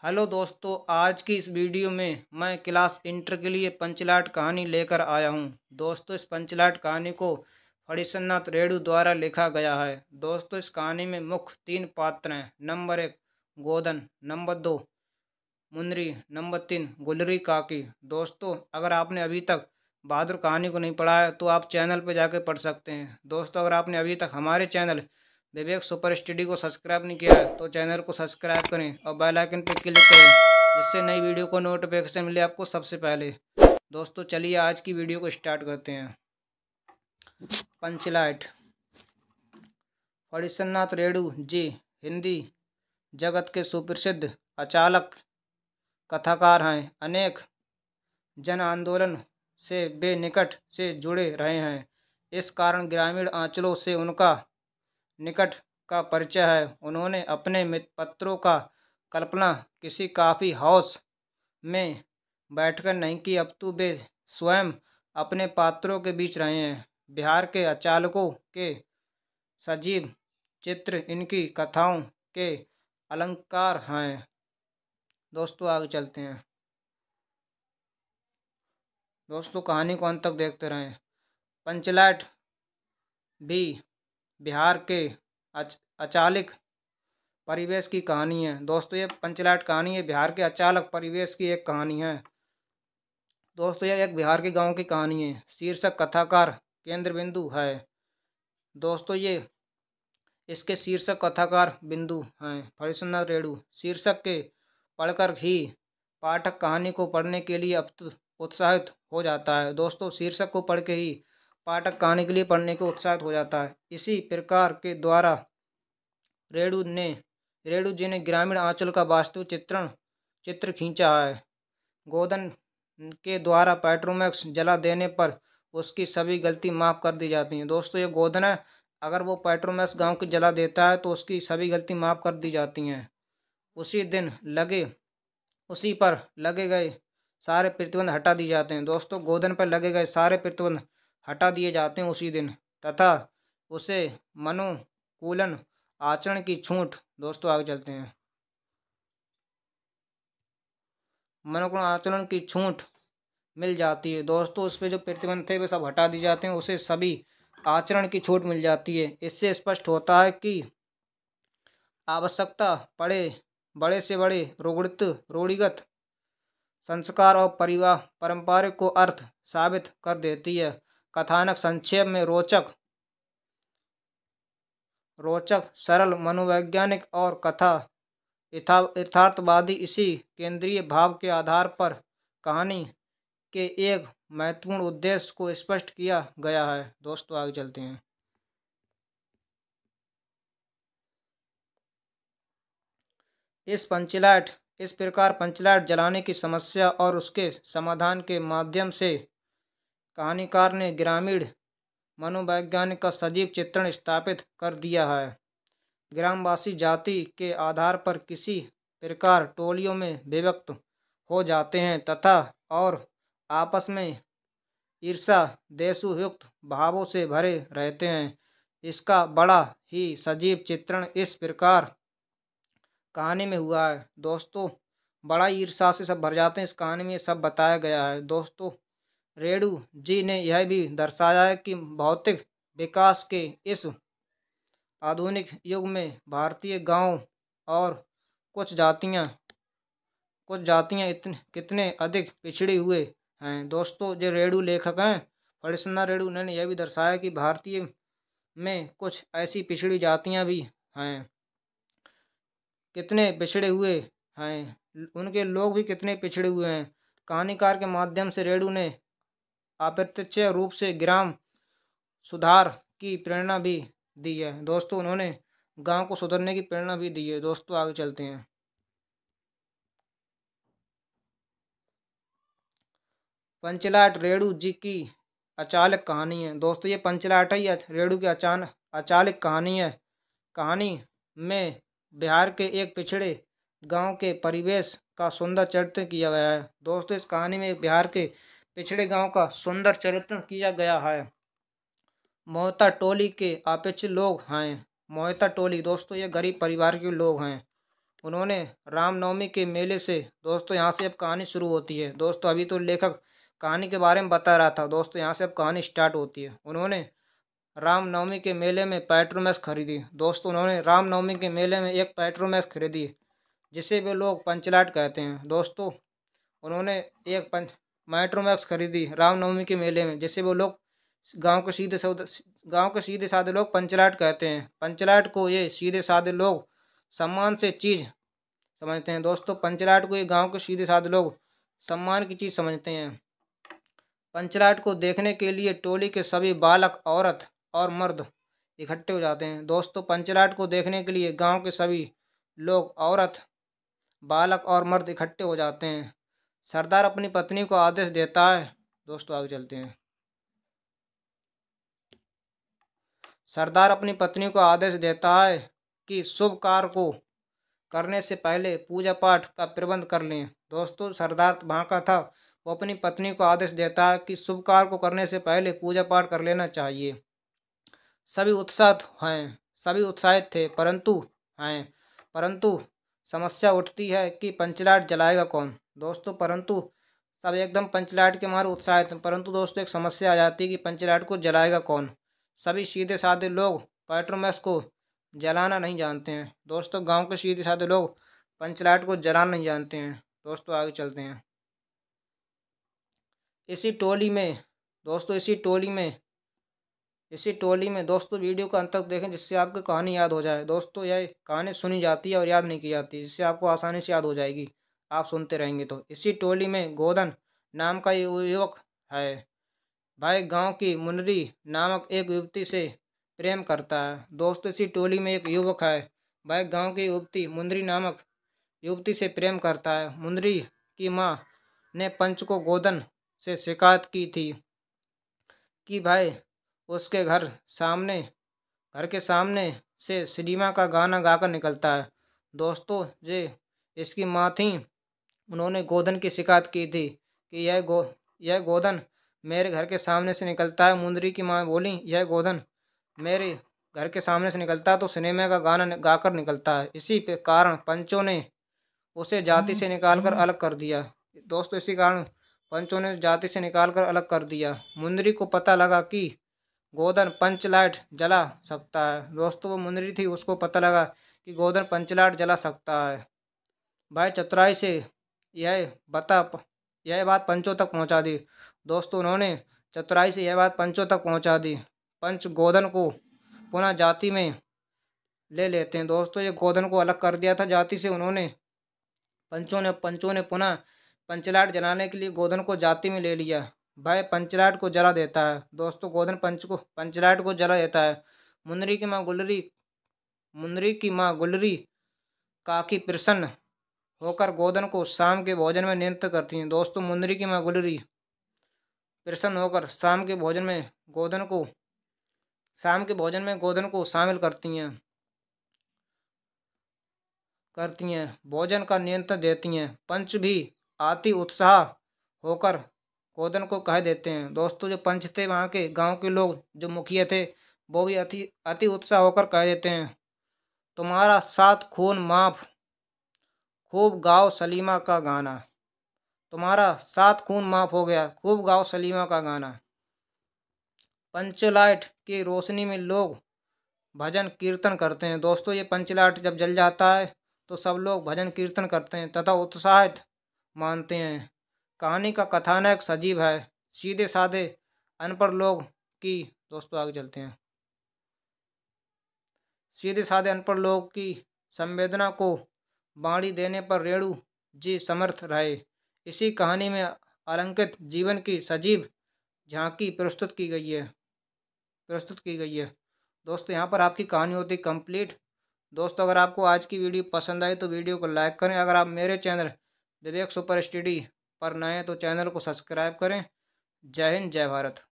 Hello दोस्तों, आज की इस वीडियो में मैं क्लास इंटर के लिए पंचलाट कहानी लेकर आया हूं। दोस्तों, इस पंचलाट कहानी को फणीश्वरनाथ रेणु द्वारा लिखा गया है। दोस्तों, इस कहानी में मुख्य 3 पात्र हैं। नंबर 1 गोदन, नंबर 2 मुंदरी, नंबर 3 गुलरी काकी। दोस्तों, अगर आपने अभी तक बहादुर कहानी को नहीं पढ़ा है तो आप चैनल पर जाकर पढ़ सकते हैं। दोस्तों, अगर आपने अभी तक हमारे चैनल विवेक सुपर स्टडी को सब्सक्राइब नहीं किया है तो चैनल को सब्सक्राइब करें और बेल आइकन पर क्लिक करें, जिससे नई वीडियो को नोटिफिकेशन मिले आपको सबसे पहले। दोस्तों, चलिए आज की वीडियो को स्टार्ट करते हैं। पंचलाइट। फणीश्वरनाथ रेणु जी हिंदी जगत के सुप्रसिद्ध अचालक कथाकार हैं। अनेक जन आंदोलन से वे निकट से जुड़े रहे हैं। इस कारण ग्रामीण अंचलों से उनका निकट का परिचय है। उन्होंने अपने पत्रों का कल्पना किसी कॉफ़ी हाउस में बैठकर नहीं की, अपितु वे स्वयं अपने पात्रों के बीच रहे हैं। बिहार के अचालकों के सजीव चित्र इनकी कथाओं के अलंकार हैं। दोस्तों, आगे चलते हैं। दोस्तों, कहानी को अंत तक देखते रहें। पंचलाट भी बिहार के अचालक परिवेश की कहानी है। दोस्तों, ये पंचलाट कहानी है बिहार के अचालक परिवेश की एक कहानी है। दोस्तों, यह एक बिहार के गांव की कहानी है। शीर्षक कथाकार केंद्र बिंदु है। दोस्तों, ये इसके शीर्षक कथाकार बिंदु हैं फणीश्वरनाथ रेणु। शीर्षक के पढ़कर ही पाठक कहानी को पढ़ने के लिए उत्साहित हो जाता है। दोस्तों, शीर्षक को पढ़ के ही पाठक कहानी के लिए पढ़ने के उत्साहित हो जाता है। इसी प्रकार के द्वारा रेणु जी ने ग्रामीण आंचल का वास्तविक चित्र खींचा है। गोदन के द्वारा पेट्रोमैक्स जला देने पर उसकी सभी गलती माफ़ कर दी जाती हैं। दोस्तों, ये गोदन है, अगर वो पेट्रोमैक्स गांव की जला देता है तो उसकी सभी गलती माफ़ कर दी जाती हैं। उसी पर लगे गए सारे प्रतिबंध हटा दिए जाते हैं। दोस्तों, गोदन पर लगे गए सारे प्रतिबंध हटा दिए जाते हैं उसी दिन, तथा उसे मनोकूलन आचरण की छूट। दोस्तों, आगे चलते हैं। मनोकूलन आचरण की छूट मिल जाती है। दोस्तों, उस पर जो प्रतिबंध थे वे सब हटा दिए जाते हैं, उसे सभी आचरण की छूट मिल जाती है। इससे स्पष्ट होता है कि आवश्यकता पड़े बड़े से बड़े रूढ़िगत संस्कार और पारंपरिक को अर्थ साबित कर देती है। कथानक संक्षेप में रोचक, सरल, मनोवैज्ञानिक और कथा यथार्थवादी इसी केंद्रीय भाव के आधार पर कहानी के एक महत्वपूर्ण उद्देश्य को स्पष्ट किया गया है। दोस्तों, आगे चलते हैं। इस प्रकार पंचलाट जलाने की समस्या और उसके समाधान के माध्यम से कहानीकार ने ग्रामीण मनोवैज्ञानिक का सजीव चित्रण स्थापित कर दिया है। ग्रामवासी जाति के आधार पर किसी प्रकार टोलियों में विभक्त हो जाते हैं तथा और आपस में ईर्ष्या द्वेषयुक्त भावों से भरे रहते हैं। इसका बड़ा ही सजीव चित्रण इस प्रकार कहानी में हुआ है। दोस्तों, बड़ा ईर्ष्या से सब भर जाते हैं, इस कहानी में सब बताया गया है। दोस्तों, रेणु जी ने यह भी दर्शाया है कि भौतिक विकास के इस आधुनिक युग में भारतीय गांव और कुछ जातियां कितने अधिक पिछड़े हुए हैं। दोस्तों, जो रेणु लेखक हैं फणीश्वरनाथ रेणु, उन्होंने यह भी दर्शाया कि भारतीय में कुछ ऐसी पिछड़ी जातियां भी हैं, कितने पिछड़े हुए हैं, उनके लोग भी कितने पिछड़े हुए हैं। कहानीकार के माध्यम से रेणु ने अप्रत्यक्ष रूप से ग्राम सुधार की प्रेरणा भी दी है। दोस्तों, उन्होंने गांव को सुधारने की प्रेरणा भी दी है। दोस्तों, आगे चलते हैं। पंचलाट रेणु जी की अचालक कहानी है। दोस्तों, ये पंचलाट है, यह रेणु की अचालक कहानी है। कहानी में बिहार के एक पिछड़े गांव के परिवेश का सुंदर चित्रण किया गया है। दोस्तों, इस कहानी में बिहार के पिछड़े गांव का सुंदर चित्रण किया गया है। मोहता टोली के अपेक्षित लोग हैं। मोहता टोली, दोस्तों, ये गरीब परिवार के लोग हैं। उन्होंने रामनवमी के मेले से, दोस्तों यहाँ से अब कहानी शुरू होती है। दोस्तों अभी तो लेखक कहानी के बारे में बता रहा था, दोस्तों यहाँ से अब कहानी स्टार्ट होती है। उन्होंने रामनवमी के मेले में पेट्रोमैक्स खरीदी। दोस्तों उन्होंने रामनवमी के मेले में एक पेट्रोमैक्स खरीदी, जिसे वे लोग पंचलाट कहते हैं। दोस्तों उन्होंने एक मेट्रोमैक्स खरीदी रामनवमी के मेले में, जिसे वो लोग गांव के सीधे साधे लोग पंचलाट कहते हैं। पंचलाट को ये सीधे साधे लोग सम्मान से चीज़ समझते हैं। दोस्तों पंचलाट को ये गांव के सीधे साधे लोग सम्मान की चीज़ समझते हैं। पंचलाट को देखने के लिए टोली के सभी बालक, औरत और मर्द इकट्ठे हो जाते हैं। दोस्तों पंचलाट को देखने के लिए गांव के सभी लोग, औरत, बालक और मर्द इकट्ठे हो जाते हैं। सरदार अपनी पत्नी को आदेश देता है। दोस्तों आगे चलते हैं। सरदार अपनी पत्नी को आदेश देता है कि शुभ कार्य को करने से पहले पूजा पाठ का प्रबंध कर लें। दोस्तों सरदार वहाँ का था, वो अपनी पत्नी को आदेश देता है कि शुभ कार्य को करने से पहले पूजा पाठ कर लेना चाहिए। सभी उत्साहित थे, परंतु समस्या उठती है कि पंचलाट जलाएगा कौन। दोस्तों परंतु सब एकदम पंचलाट के मारे उत्साहित हैं, परंतु दोस्तों एक समस्या आ जाती है कि पंचलाट को जलाएगा कौन। सभी सीधे साधे लोग पेट्रोमैक्स को जलाना नहीं जानते हैं। दोस्तों गांव के सीधे साधे लोग पंचलाट को जलाना नहीं जानते हैं। दोस्तों आगे चलते हैं। इसी टोली में दोस्तों वीडियो को अंत तक देखें, जिससे आपको कहानी याद हो जाए। दोस्तों यह कहानी सुनी जाती है और याद नहीं की जाती, जिससे आपको आसानी से याद हो जाएगी, आप सुनते रहेंगे तो। इसी टोली में गोदन नाम का युवक है। भाई गांव की मुनरी नामक एक युवती से प्रेम करता है। दोस्तों इसी टोली में एक युवक है, भाई गांव की युवती मुनरी नामक युवती से प्रेम करता है। मुनरी की माँ ने पंच को गोदन से शिकायत की थी कि भाई उसके घर के सामने से सिनेमा का गाना गाकर निकलता है। दोस्तों ये इसकी माँ थी, उन्होंने गोदन की शिकायत की थी कि यह गोदन मेरे घर के सामने से निकलता है। मुंदरी की माँ बोली, यह गोदन मेरे घर के सामने से निकलता है तो सिनेमा का गाना गाकर निकलता है। इसी पे कारण पंचों ने उसे जाति से निकालकर अलग कर दिया। दोस्तों इसी कारण पंचों ने जाति से निकालकर अलग कर दिया। मुंदरी को पता लगा कि गोदन पंचलाट जला सकता है। दोस्तों वो मुंदरी थी, उसको पता लगा कि गोदन पंचलाट जला सकता है। भाई चतुराई से यह बात पंचों तक पहुंचा दी। दोस्तों उन्होंने चतुराई से यह बात पंचों तक पहुंचा दी। पंच गोदन को पुनः जाति में ले लेते हैं। दोस्तों ये गोदन को अलग कर दिया था जाति से उन्होंने। पंचों ने पुनः पंचलाट जलाने के लिए गोदन को जाति में ले लिया। भाई पंचलाट को जला देता है। दोस्तों गोदन पंचलाट को जला देता है। मुनरी की माँ गुलरी काकी प्रसन्न होकर गोदन को शाम के भोजन में नियुक्त करती हैं। दोस्तों मुनरी की माँ गुलरी प्रसन्न होकर शाम के भोजन में गोदन को शामिल करती हैं, भोजन का नियंत्रण देती हैं। पंच भी अति उत्साह होकर गोदन को कह देते हैं। दोस्तों जो पंच थे वहाँ के गांव के लोग, जो मुखिया थे, वो भी अति उत्साह होकर कह देते हैं, तुम्हारा 7 खून माफ, खूब गाओ सलीमा का गाना। तुम्हारा 7 खून माफ हो गया, खूब गाओ सलीमा का गाना। पंचलाट की रोशनी में लोग भजन कीर्तन करते हैं। दोस्तों ये पंचलाट जब जल जाता है तो सब लोग भजन कीर्तन करते हैं तथा उत्साहित मानते हैं। कहानी का कथानक सजीव है, सीधे साधे अनपढ़ लोग की। दोस्तों आगे चलते हैं। सीधे साधे अनपढ़ लोग की संवेदना को बाणी देने पर रेणु जी समर्थ रहे। इसी कहानी में अलंकृत जीवन की सजीव झांकी प्रस्तुत की गई है। दोस्तों यहाँ पर आपकी कहानी होती कंप्लीट। दोस्तों अगर आपको आज की वीडियो पसंद आई तो वीडियो को लाइक करें। अगर आप मेरे चैनल विवेक सुपर स्टडी पर नए हैं तो चैनल को सब्सक्राइब करें। जय हिंद, जय भारत।